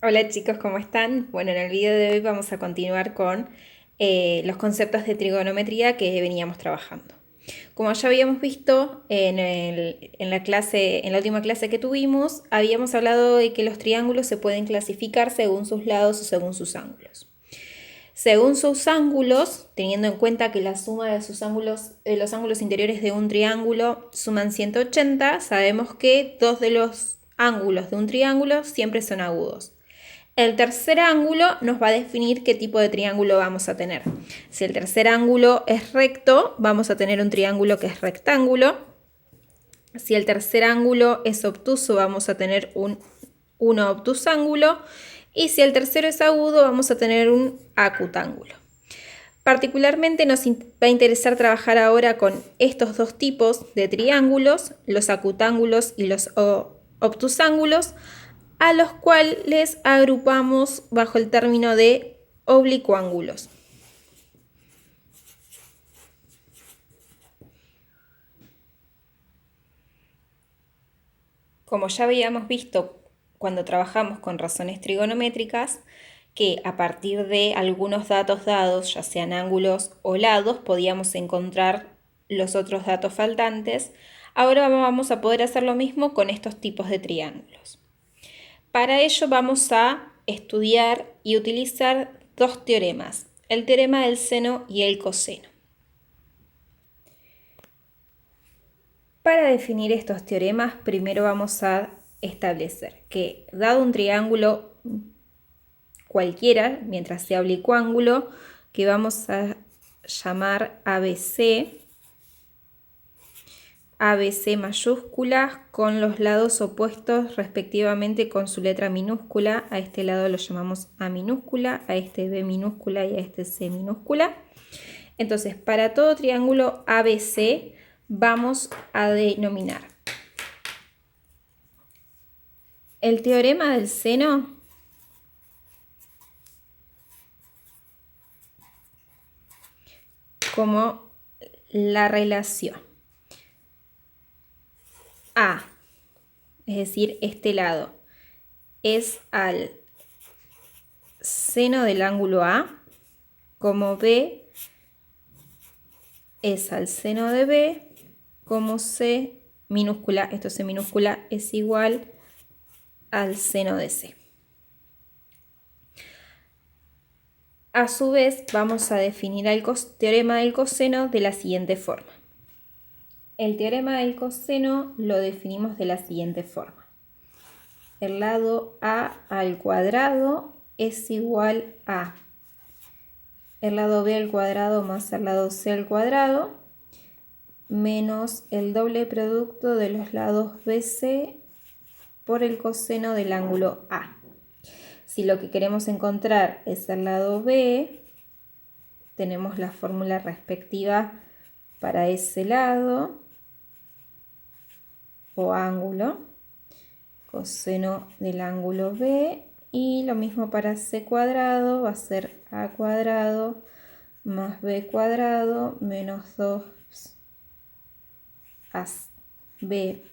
Hola chicos, ¿cómo están? Bueno, en el video de hoy vamos a continuar con los conceptos de trigonometría que veníamos trabajando. Como ya habíamos visto en la clase, en la última clase que tuvimos, habíamos hablado de que los triángulos se pueden clasificar según sus lados o según sus ángulos. Según sus ángulos, teniendo en cuenta que la suma de sus ángulos, los ángulos interiores de un triángulo suman 180, sabemos que dos de los ángulos de un triángulo siempre son agudos. El tercer ángulo nos va a definir qué tipo de triángulo vamos a tener. Si el tercer ángulo es recto, vamos a tener un triángulo que es rectángulo. Si el tercer ángulo es obtuso, vamos a tener un obtusángulo. Y si el tercero es agudo, vamos a tener un acutángulo. Particularmente nos va a interesar trabajar ahora con estos dos tipos de triángulos, los acutángulos y los obtusángulos, a los cuales agrupamos bajo el término de oblicuángulos. Como ya habíamos visto cuando trabajamos con razones trigonométricas, que a partir de algunos datos dados, ya sean ángulos o lados, podíamos encontrar los otros datos faltantes, ahora vamos a poder hacer lo mismo con estos tipos de triángulos. Para ello vamos a estudiar y utilizar dos teoremas, el teorema del seno y el coseno. Para definir estos teoremas, primero vamos a establecer que, dado un triángulo cualquiera, mientras sea oblicuángulo, que vamos a llamar ABC, ABC mayúsculas con los lados opuestos respectivamente con su letra minúscula. A este lado lo llamamos A minúscula, a este B minúscula y a este C minúscula. Entonces, para todo triángulo ABC vamos a denominar el teorema del seno como la relación A, es decir, este lado es al seno del ángulo A, como B es al seno de B, como C minúscula, esto C minúscula, es igual al seno de C. A su vez, vamos a definir el teorema del coseno de la siguiente forma. El teorema del coseno lo definimos de la siguiente forma. El lado A al cuadrado es igual a el lado B al cuadrado más el lado C al cuadrado menos el doble producto de los lados BC por el coseno del ángulo A. Si lo que queremos encontrar es el lado B, tenemos la fórmula respectiva para ese lado o ángulo, coseno del ángulo B, y lo mismo para C cuadrado, va a ser A cuadrado más B cuadrado menos 2 B,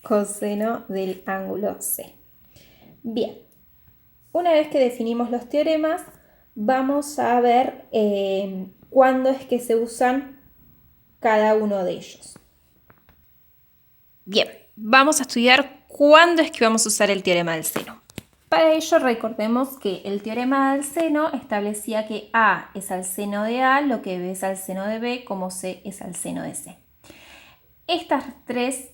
coseno del ángulo C. Bien, una vez que definimos los teoremas, vamos a ver cuándo es que se usan cada uno de ellos. Bien, vamos a estudiar cuándo es que vamos a usar el teorema del seno. Para ello recordemos que el teorema del seno establecía que A es al seno de A, lo que B es al seno de B, como C es al seno de C. Estas tres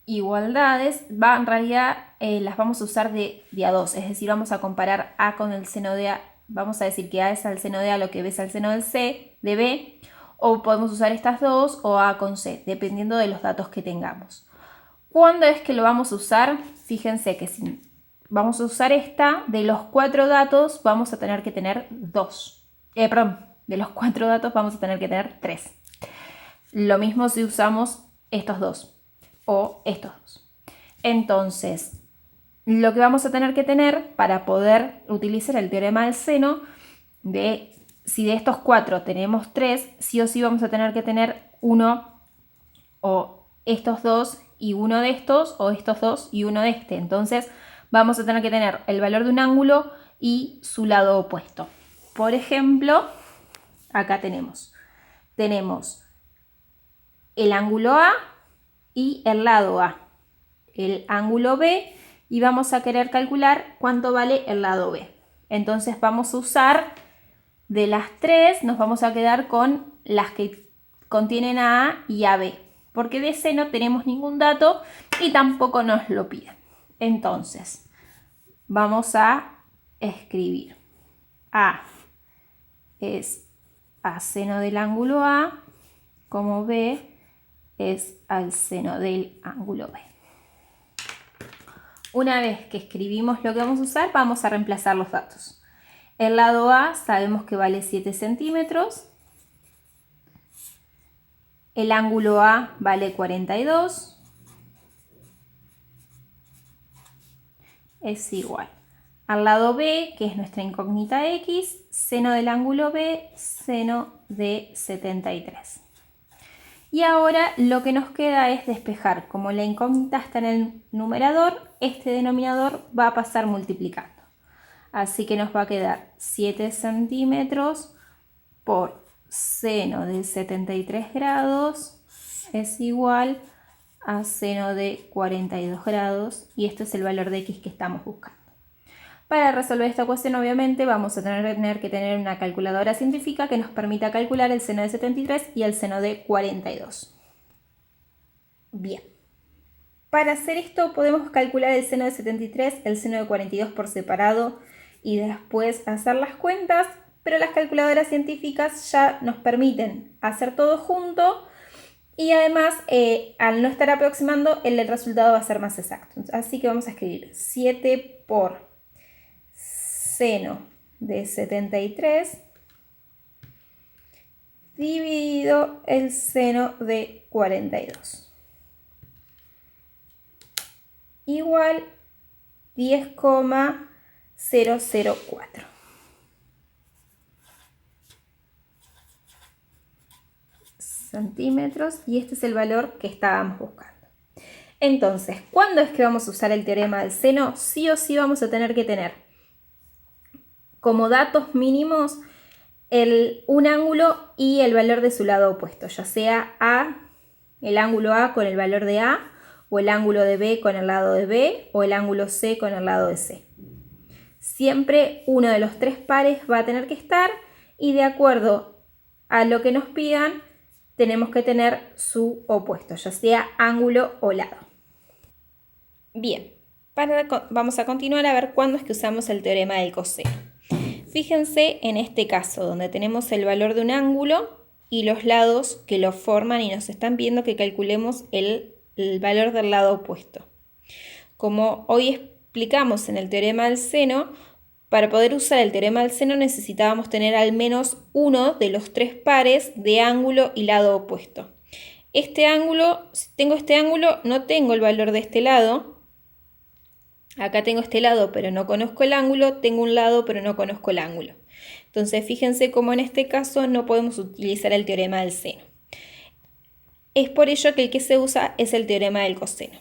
igualdades en realidad las vamos a usar de a dos, es decir, vamos a comparar A con el seno de A, vamos a decir que A es al seno de A lo que B es al seno del C, de B, o podemos usar estas dos o A con C, dependiendo de los datos que tengamos. ¿Cuándo es que lo vamos a usar? Fíjense que si vamos a usar esta, de los 4 datos vamos a tener que tener 2. De los 4 datos vamos a tener que tener 3. Lo mismo si usamos estos dos o estos dos. Entonces, lo que vamos a tener que tener para poder utilizar el teorema del seno, si de estos 4 tenemos 3, sí o sí vamos a tener que tener uno o estos dos y uno de estos, o estos dos y uno de este. Entonces, vamos a tener que tener el valor de un ángulo y su lado opuesto. Por ejemplo, acá tenemos el ángulo A y el lado A, el ángulo B, y vamos a querer calcular cuánto vale el lado B. Entonces vamos a usar, de las tres, nos vamos a quedar con las que contienen a A y a B, porque de C no tenemos ningún dato y tampoco nos lo piden. Entonces, vamos a escribir A es a seno del ángulo A, como B es al seno del ángulo B. Una vez que escribimos lo que vamos a usar, vamos a reemplazar los datos. El lado A sabemos que vale 7 centímetros. El ángulo A vale 42. Es igual al lado B, que es nuestra incógnita X, seno del ángulo B, seno de 73. Y ahora lo que nos queda es despejar. Como la incógnita está en el numerador, este denominador va a pasar multiplicando. Así que nos va a quedar 7 centímetros por seno de 73 grados es igual a seno de 42 grados. Y este es el valor de X que estamos buscando. Para resolver esta ecuación, obviamente, vamos a tener que tener una calculadora científica que nos permita calcular el seno de 73 y el seno de 42. Bien. Para hacer esto podemos calcular el seno de 73, el seno de 42 por separado y después hacer las cuentas, pero las calculadoras científicas ya nos permiten hacer todo junto y además, al no estar aproximando, el resultado va a ser más exacto. Así que vamos a escribir 7 por seno de 73 dividido el seno de 42 igual 10,004 centímetros, y este es el valor que estábamos buscando. Entonces, ¿cuándo es que vamos a usar el teorema del seno? Sí o sí vamos a tener que tener como datos mínimos un ángulo y el valor de su lado opuesto, ya sea el ángulo A con el valor de A, o el ángulo de B con el lado de B, o el ángulo C con el lado de C. Siempre uno de los tres pares va a tener que estar, y de acuerdo a lo que nos pidan tenemos que tener su opuesto, ya sea ángulo o lado. Bien, vamos a continuar a ver cuándo es que usamos el teorema del coseno. Fíjense en este caso, donde tenemos el valor de un ángulo y los lados que lo forman y nos están pidiendo que calculemos el valor del lado opuesto. Como hoy explicamos en el teorema del seno, para poder usar el teorema del seno necesitábamos tener al menos uno de los tres pares de ángulo y lado opuesto. Este ángulo, si tengo este ángulo, no tengo el valor de este lado. Acá tengo este lado, pero no conozco el ángulo. Tengo un lado, pero no conozco el ángulo. Entonces, fíjense cómo en este caso no podemos utilizar el teorema del seno. Es por ello que el que se usa es el teorema del coseno.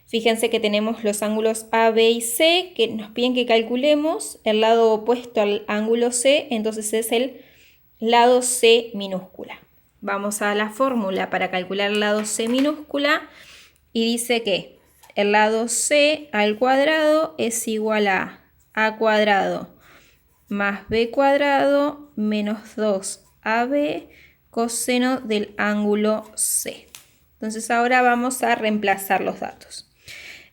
Fíjense que tenemos los ángulos A, B y C, que nos piden que calculemos el lado opuesto al ángulo C, entonces es el lado C minúscula. Vamos a la fórmula para calcular el lado C minúscula y dice que el lado C al cuadrado es igual a cuadrado más B cuadrado menos 2AB coseno del ángulo C. Entonces ahora vamos a reemplazar los datos.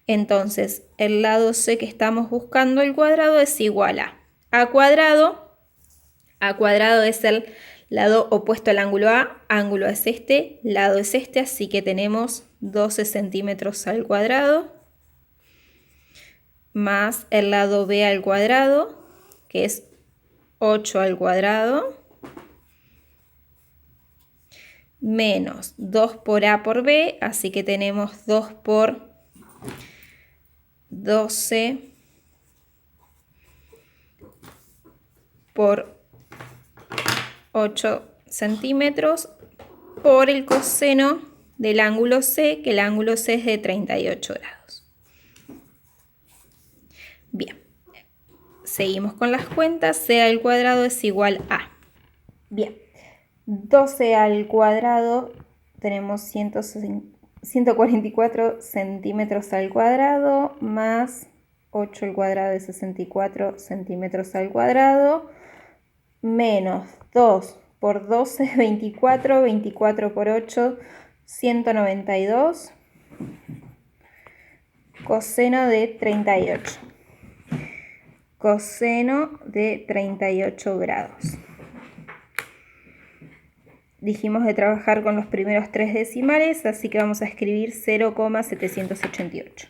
Entonces el lado C que estamos buscando al cuadrado es igual a cuadrado. A cuadrado es el lado opuesto al ángulo A, ángulo es este, lado es este, así que tenemos 12 centímetros al cuadrado, más el lado B al cuadrado, que es 8 al cuadrado, menos 2 por A por B, así que tenemos 2 por 12 por 8 centímetros por el coseno del ángulo C, que el ángulo C es de 38 grados. Bien, seguimos con las cuentas. C al cuadrado es igual a... Bien, 12 al cuadrado tenemos 144 centímetros al cuadrado más 8 al cuadrado de 64 centímetros al cuadrado menos 2 por 12, 24, 24 por 8, 192, coseno de 38. Coseno de 38 grados. Dijimos de trabajar con los primeros tres decimales, así que vamos a escribir 0,788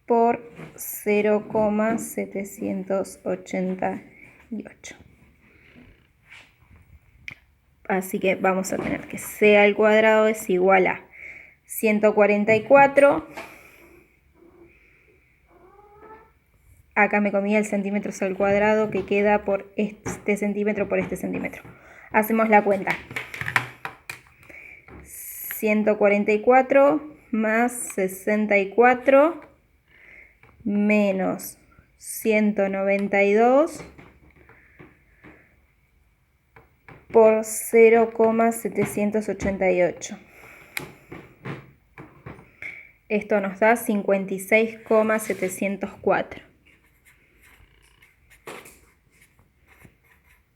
por 0,788. Así que vamos a tener que C al cuadrado es igual a 144. Acá me comí el centímetros al cuadrado que queda por este centímetro por este centímetro. Hacemos la cuenta. 144 más 64 menos 192 por 0,788. Esto nos da 56,704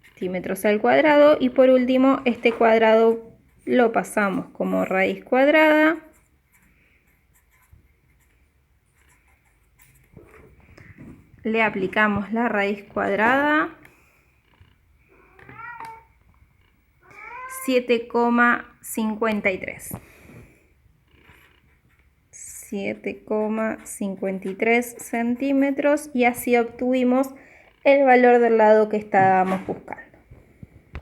centímetros al cuadrado. Y por último, este cuadrado lo pasamos como raíz cuadrada. Le aplicamos la raíz cuadrada. 7,53. 7,53 centímetros y así obtuvimos el valor del lado que estábamos buscando.